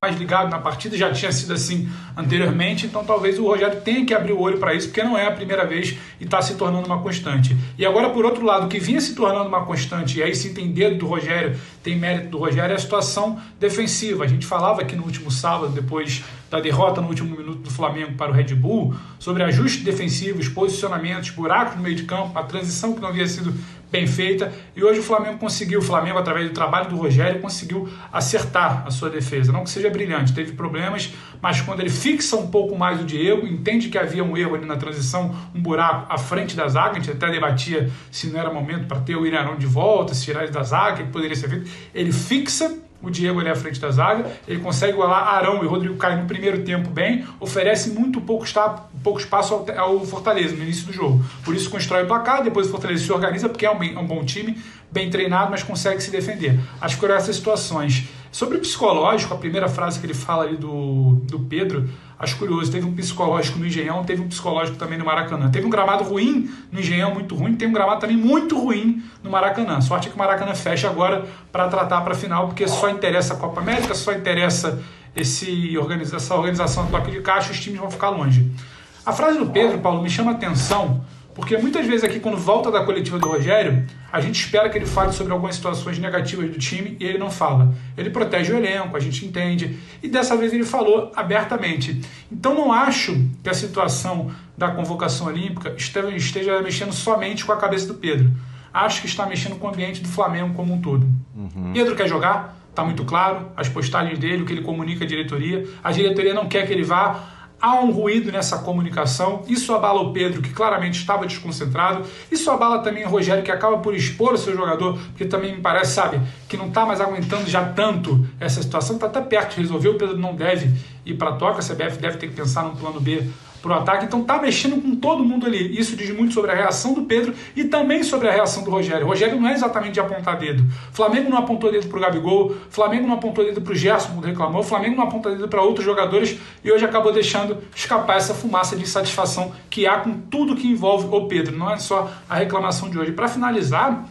mais ligado na partida, já tinha sido assim anteriormente, então talvez o Rogério tenha que abrir o olho para isso, porque não é a primeira vez e está se tornando uma constante. E agora, por outro lado, o que vinha se tornando uma constante, e aí sim tem dedo do Rogério, tem mérito do Rogério, é a situação defensiva. A gente falava aqui no último sábado, depois da derrota no último minuto do Flamengo para o Red Bull, sobre ajustes defensivos, posicionamentos, buracos no meio de campo, a transição que não havia sido bem feita, e hoje o Flamengo, através do trabalho do Rogério, conseguiu acertar a sua defesa. Não que seja brilhante, teve problemas, mas quando ele fixa um pouco mais o Diego, entende que havia um erro ali na transição, um buraco à frente da zaga, a gente até debatia se não era momento para ter o Willian Arão de volta, se tirar ele da zaga, que poderia ser feito. Ele fixa o Diego ali à frente da zaga, ele consegue igualar Arão e Rodrigo Caio no primeiro tempo bem, oferece muito pouco espaço ao Fortaleza no início do jogo. Por isso constrói o placar, depois o Fortaleza se organiza, porque é um bom time, bem treinado, mas consegue se defender. Acho que foram essas situações. Sobre o psicológico, a primeira frase que ele fala ali do Pedro, acho curioso, teve um psicológico no Engenhão, teve um psicológico também no Maracanã. Teve um gramado ruim no Engenhão, muito ruim, tem um gramado também muito ruim no Maracanã. Sorte é que o Maracanã fecha agora para tratar para a final, porque só interessa a Copa América, só interessa essa organização do toque de caixa, os times vão ficar longe. A frase do Pedro, Paulo, me chama a atenção, porque muitas vezes aqui, quando volta da coletiva do Rogério, a gente espera que ele fale sobre algumas situações negativas do time e ele não fala. Ele protege o elenco, a gente entende, e dessa vez ele falou abertamente. Então não acho que a situação da convocação olímpica esteja mexendo somente com a cabeça do Pedro. Acho que está mexendo com o ambiente do Flamengo como um todo. Pedro quer jogar, está muito claro, as postagens dele, o que ele comunica à diretoria. A diretoria não quer que ele vá. Há um ruído nessa comunicação, isso abala o Pedro, que claramente estava desconcentrado, isso abala também o Rogério, que acaba por expor o seu jogador, porque também me parece, sabe, que não está mais aguentando já tanto essa situação, está até perto de resolver, o Pedro não deve ir para a toca, a CBF deve ter que pensar num plano B para o ataque, então está mexendo com todo mundo ali. Isso diz muito sobre a reação do Pedro e também sobre a reação do Rogério. O Rogério não é exatamente de apontar dedo. Flamengo não apontou dedo para o Gabigol, Flamengo não apontou dedo para o Gerson, quando reclamou, Flamengo não apontou dedo para outros jogadores e hoje acabou deixando escapar essa fumaça de insatisfação que há com tudo que envolve o Pedro. Não é só a reclamação de hoje. Para finalizar,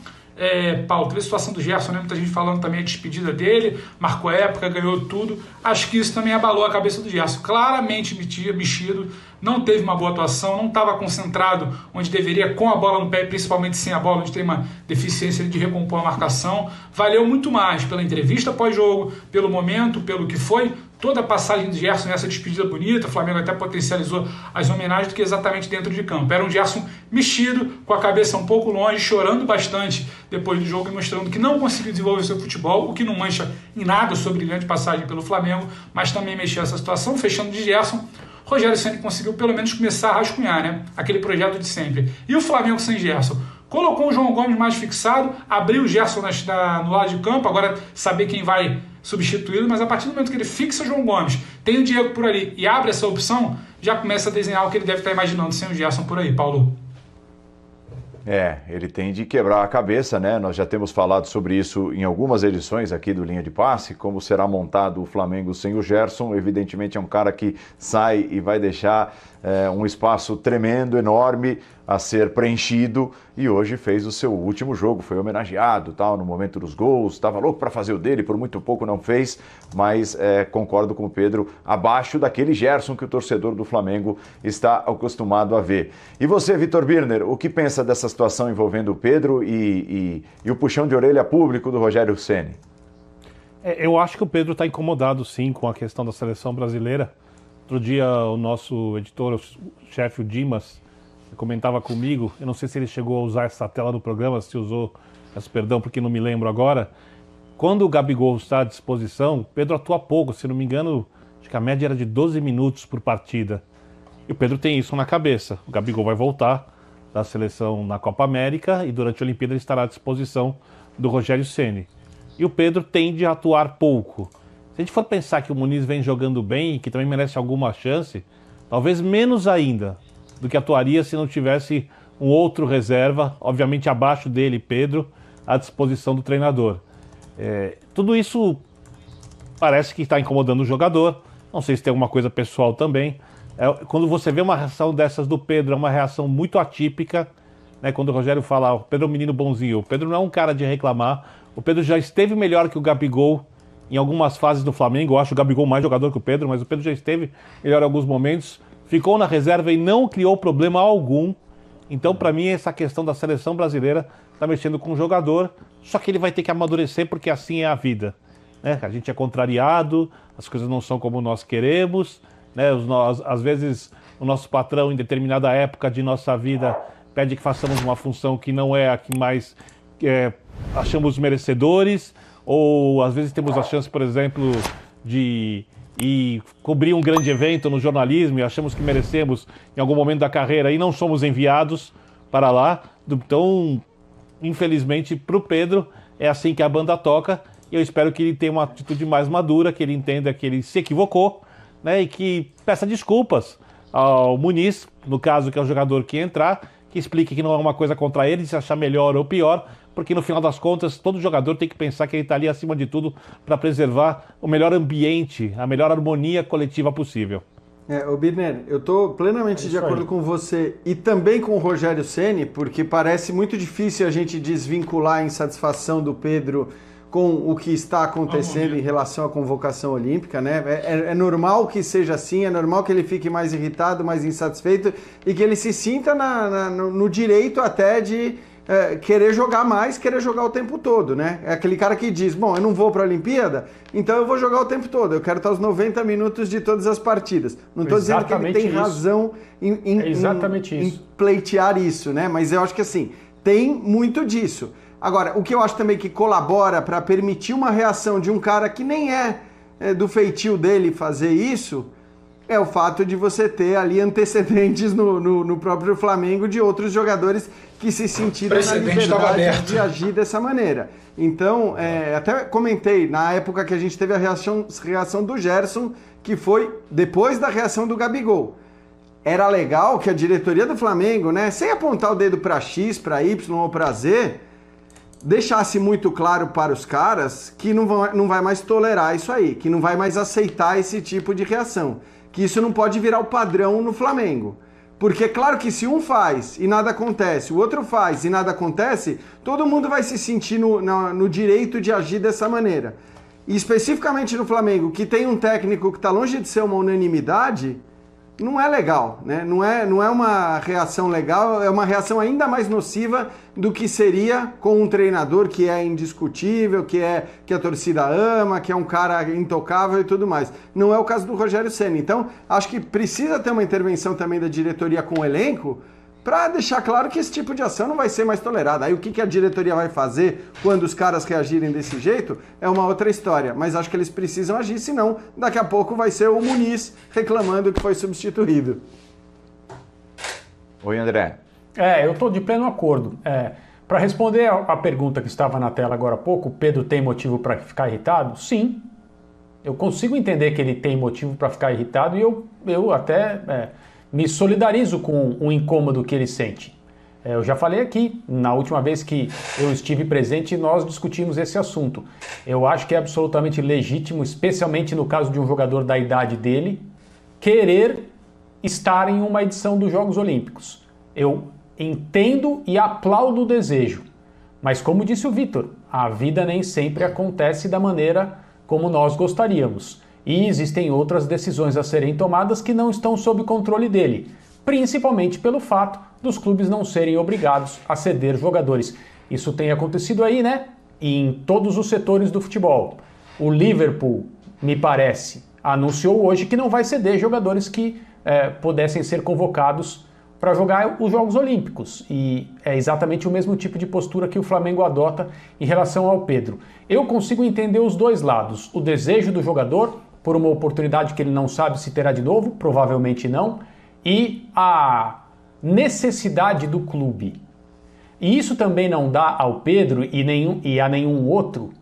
Paulo, teve a situação do Gerson, né? Muita gente falando também a despedida dele, marcou época, ganhou tudo. Acho que isso também abalou a cabeça do Gerson. Claramente mexido, não teve uma boa atuação, não estava concentrado onde deveria, com a bola no pé, principalmente sem a bola, onde tem uma deficiência de recompor a marcação. Valeu muito mais pela entrevista pós-jogo, pelo momento, pelo que foi toda a passagem do Gerson nessa despedida bonita. O Flamengo até potencializou as homenagens do que exatamente dentro de campo. Era um Gerson mexido, com a cabeça um pouco longe, chorando bastante depois do jogo e mostrando que não conseguiu desenvolver o seu futebol, o que não mancha em nada sua brilhante passagem pelo Flamengo, mas também mexeu essa situação, fechando de Gerson. Rogério Ceni conseguiu pelo menos começar a rascunhar, né? Aquele projeto de sempre. E o Flamengo sem Gerson? Colocou o João Gomes mais fixado, abriu o Gerson no lado de campo, agora saber quem vai substituí-lo, mas a partir do momento que ele fixa o João Gomes, tem o Diego por ali e abre essa opção, já começa a desenhar o que ele deve estar imaginando sem o Gerson por aí, Paulo. Ele tem de quebrar a cabeça, né? Nós já temos falado sobre isso em algumas edições aqui do Linha de Passe, como será montado o Flamengo sem o Gerson. Evidentemente é um cara que sai e vai deixar um espaço tremendo, enorme a ser preenchido, e hoje fez o seu último jogo, foi homenageado tal, no momento dos gols, estava louco para fazer o dele, por muito pouco não fez, mas concordo com o Pedro, abaixo daquele Gerson que o torcedor do Flamengo está acostumado a ver. E você, Vitor Birner, o que pensa dessa situação envolvendo o Pedro e o puxão de orelha público do Rogério Ceni? Eu acho que o Pedro está incomodado sim com a questão da seleção brasileira. Outro dia o nosso editor, o chefe, o Dimas, comentava comigo, eu não sei se ele chegou a usar essa tela do programa, se usou, peço perdão porque não me lembro agora, quando o Gabigol está à disposição, o Pedro atua pouco, se não me engano, acho que a média era de 12 minutos por partida. E o Pedro tem isso na cabeça, o Gabigol vai voltar da seleção na Copa América e durante a Olimpíada ele estará à disposição do Rogério Ceni. E o Pedro tende a atuar pouco. Se a gente for pensar que o Muniz vem jogando bem, que também merece alguma chance, talvez menos ainda do que atuaria se não tivesse um outro reserva, obviamente abaixo dele, Pedro, à disposição do treinador. Tudo isso parece que está incomodando o jogador, não sei se tem alguma coisa pessoal também. Quando você vê uma reação dessas do Pedro, é uma reação muito atípica, né? Quando o Rogério fala, o Pedro é um menino bonzinho, o Pedro não é um cara de reclamar, o Pedro já esteve melhor que o Gabigol em algumas fases do Flamengo. Eu acho o Gabigol mais jogador que o Pedro, mas o Pedro já esteve melhor em alguns momentos. Ficou na reserva e não criou problema algum. Então, para mim, essa questão da seleção brasileira está mexendo com o jogador, só que ele vai ter que amadurecer porque assim é a vida. Né? A gente é contrariado, as coisas não são como nós queremos, né? Às vezes o nosso patrão, em determinada época de nossa vida, pede que façamos uma função que não é a que mais achamos merecedores, ou às vezes temos a chance, por exemplo, de cobrir um grande evento no jornalismo e achamos que merecemos em algum momento da carreira e não somos enviados para lá. Então, infelizmente, para o Pedro, é assim que a banda toca. E eu espero que ele tenha uma atitude mais madura, que ele entenda que ele se equivocou, né, e que peça desculpas ao Muniz, no caso que é o jogador que entrar, que explique que não é uma coisa contra ele, se achar melhor ou pior, porque no final das contas todo jogador tem que pensar que ele está ali acima de tudo para preservar o melhor ambiente, a melhor harmonia coletiva possível. Ô Birner, eu estou plenamente de acordo com você e também com o Rogério Ceni, porque parece muito difícil a gente desvincular a insatisfação do Pedro com o que está acontecendo em relação à convocação olímpica, né? É normal que seja assim, é normal que ele fique mais irritado, mais insatisfeito e que ele se sinta no direito até de querer jogar mais, querer jogar o tempo todo, né? É aquele cara que diz, bom, eu não vou para a Olimpíada, então eu vou jogar o tempo todo, eu quero estar os 90 minutos de todas as partidas. Não estou dizendo que ele tem razão em pleitear isso, né? Mas eu acho que assim, tem muito disso. Agora, o que eu acho também que colabora para permitir uma reação de um cara que nem é do feitio dele fazer isso, é o fato de você ter ali antecedentes no próprio Flamengo de outros jogadores que se sentiram na liberdade de agir dessa maneira. Então, até comentei, na época que a gente teve a reação do Gerson, que foi depois da reação do Gabigol. Era legal que a diretoria do Flamengo, né, sem apontar o dedo para X, para Y ou para Z, deixasse muito claro para os caras que não vai mais tolerar isso aí, que não vai mais aceitar esse tipo de reação, que isso não pode virar o padrão no Flamengo. Porque é claro que se um faz e nada acontece, o outro faz e nada acontece, todo mundo vai se sentir no direito de agir dessa maneira. E especificamente no Flamengo, que tem um técnico que está longe de ser uma unanimidade, não é legal, né? Não é uma reação legal, é uma reação ainda mais nociva do que seria com um treinador que é indiscutível, que a torcida ama, que é um cara intocável e tudo mais. Não é o caso do Rogério Ceni. Então, acho que precisa ter uma intervenção também da diretoria com o elenco para deixar claro que esse tipo de ação não vai ser mais tolerada. Aí o que a diretoria vai fazer quando os caras reagirem desse jeito é uma outra história. Mas acho que eles precisam agir, senão daqui a pouco vai ser o Muniz reclamando que foi substituído. Oi, André. Eu estou de pleno acordo. Para responder a pergunta que estava na tela agora há pouco, o Pedro tem motivo para ficar irritado? Sim. Eu consigo entender que ele tem motivo para ficar irritado e eu até me solidarizo com o incômodo que ele sente. Eu já falei aqui, na última vez que eu estive presente, nós discutimos esse assunto. Eu acho que é absolutamente legítimo, especialmente no caso de um jogador da idade dele, querer estar em uma edição dos Jogos Olímpicos. Eu entendo e aplaudo o desejo, mas como disse o Vitor, a vida nem sempre acontece da maneira como nós gostaríamos. E existem outras decisões a serem tomadas que não estão sob controle dele, principalmente pelo fato dos clubes não serem obrigados a ceder jogadores. Isso tem acontecido aí, né? Em todos os setores do futebol. O Liverpool, me parece, anunciou hoje que não vai ceder jogadores que pudessem ser convocados para jogar os Jogos Olímpicos. E é exatamente o mesmo tipo de postura que o Flamengo adota em relação ao Pedro. Eu consigo entender os dois lados. O desejo do jogador por uma oportunidade que ele não sabe se terá de novo, provavelmente não, e a necessidade do clube. E isso também não dá ao Pedro e a nenhum outro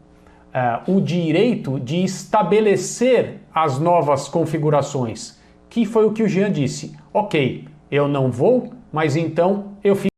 o direito de estabelecer as novas configurações, que foi o que o Jean disse. Ok, eu não vou, mas então eu fico